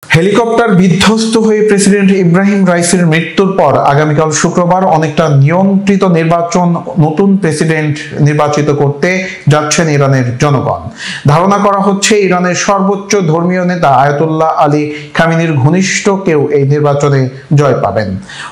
Helicopter বিধ্বস্ত হয়ে president Ibrahim রাইসির মৃত্যুর পর আগামীকাল শুক্রবার অনেকটা নিয়ন্ত্রিত নির্বাচন নতুন প্রেসিডেন্ট নির্বাচিত করতে যাচ্ছেন ইরানের জনগণ। ধারণা করা হচ্ছে ইরানের সর্বোচ্চ ধর্মীয় নেতা আয়াতুল্লাহ আলী খামেনির ঘনিষ্ঠ কেউ এই নির্বাচনে জয় পাবেন।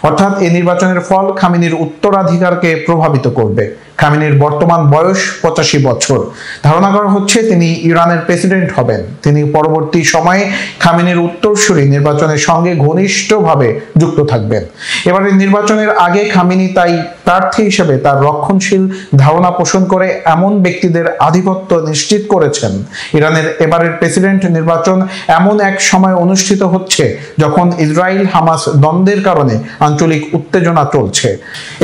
অর্থাৎ এই নির্বাচনের ফল খামেনির উত্তরাধিকারকে প্রভাবিত করবে। খামেনির বর্তমান বয়স 85 বছর। ধারণা করা হচ্ছে তিনি ইরানের প্রেসিডেন্ট হবেন। তিনি পরবর্তী সময়ে খামেনির উত্তরসূরি নির্বাচনের সঙ্গে ঘনিষ্ঠভাবে যুক্ত থাকবেন। এবারে নির্বাচনের আগে খামেনি তাই প্রার্থী হিসেবে তার রক্ষণশীল ধারণা পোষণ করে এমন ব্যক্তিদের আধিপত্য নিশ্চিত করেছেন। ইরানের এবারের প্রেসিডেন্ট নির্বাচন এমন এক সময় অনুষ্ঠিত হচ্ছে যখন ইসরায়েল হামাস দ্বন্দ্বের কারণে আঞ্চলিক উত্তেজনা চলছে।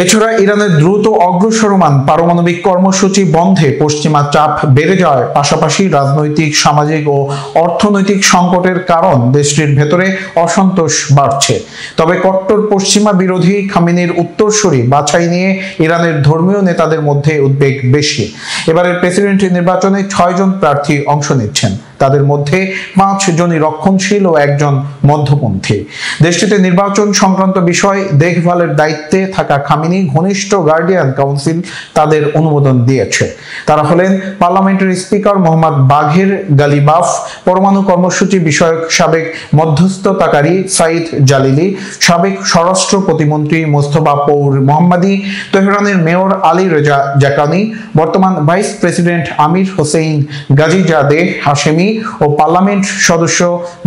এছাড়া ইরানের দ্রুত অগ্রসরমান পারমাণবিক কর্মসূচি বন্ধে পশ্চিমা চাপ বেড়ে যাওয়ার পাশাপাশি রাজনৈতিক, সামাজিক ও অর্থনৈতিক সংকটের কারণ দেশটির ভেতরে অসন্তোষ বাড়ছে। তবে কট্টর পশ্চিমা বিরোধী খামেনির উত্তরসূরি বাছাই নিয়ে ইরানের ধর্মীয় নেতাদের মধ্যে উদ্বেগ বেশি। এবারের প্রেসিডেন্ট নির্বাচনে 6 জন প্রার্থী অংশ নিচ্ছেন। তাদের মধ্যে 5 জনই রক্ষণশীল ও একজন মধ্যপন্থী। দেশটিতে নির্বাচন সংক্রান্ত বিষয় দেখভালের দায়িত্বে থাকা খামেনি ঘনিষ্ঠ গার্ডিয়ান কাউন্সিল তাদের অনুমোদন দিয়েছে। তারা হলেন পার্লামেন্টের স্পিকার মোহাম্মদ বাঘের গালিবাফ, পরমাণু কর্মসূচি বিষয়ক সাবেক মধ্যস্থতাকারী সাইদ জালিলি, সাবেক স্বরাষ্ট্র প্রতিমন্ত্রী মোস্তফা পৌর মোহাম্মদী, তেহরানের মেয়র আলী রেজা জাকানি, বর্তমান ভাইস প্রেসিডেন্ট আমির হোসেইন গাজিজাদে হাশেমি ও পার্লামেন্ট সদস্য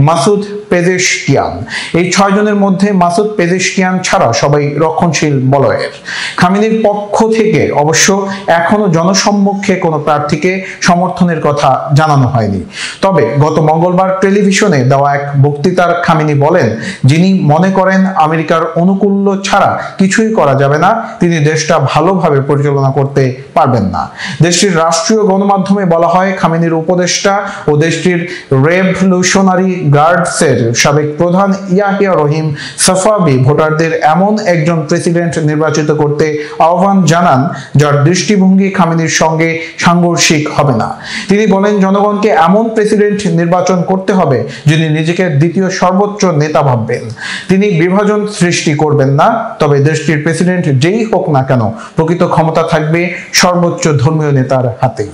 মাসুদ পেজেশকিয়ান। এই 6 জনের মধ্যে মাসুদ পেজেশকিয়ান ছাড়া সবাই রক্ষণশীল বলয়ের। খামেনির পক্ষ থেকে অবশ্য এখনো জনসম্মুখে কোনো প্রার্থীকে সমর্থনের কথা জানানো হয়নি। তবে গত মঙ্গলবার টেলিভিশনে দেওয়া এক বক্তৃতার খামেনি বলেন, যিনি মনে করেন আমেরিকার অনুকূল্য ছাড়া কিছুই করা যাবে না, তিনি দেশটা ভালোভাবে পরিচালনা করতে পারবেন না। দেশটির রাষ্ট্রীয় গণমাধ্যমে বলা হয়, খামেনির উপদেষ্টা ও দেশটির রেভলিউশনারি গার্ডসের সাবেক প্রধান ইয়াহিয়া রহিম সাফাবি ভোটারদের এমন একজন প্রেসিডেন্ট নির্বাচিত করতে আহ্বান জানান যার দৃষ্টিভঙ্গি খামেনির সঙ্গে সাংঘর্ষিক হবে না। তিনি বলেন, জনগণকে এমন প্রেসিডেন্ট নির্বাচন করতে হবে যিনি নিজেকে দ্বিতীয় সর্বোচ্চ নেতা ভাববেন। তিনি বিভাজন সৃষ্টি করবেন না। তবে দেশটির প্রেসিডেন্ট যেই হোক না কেন প্রকৃত ক্ষমতা থাকবে সর্বোচ্চ ধর্মীয় নেতার হাতে।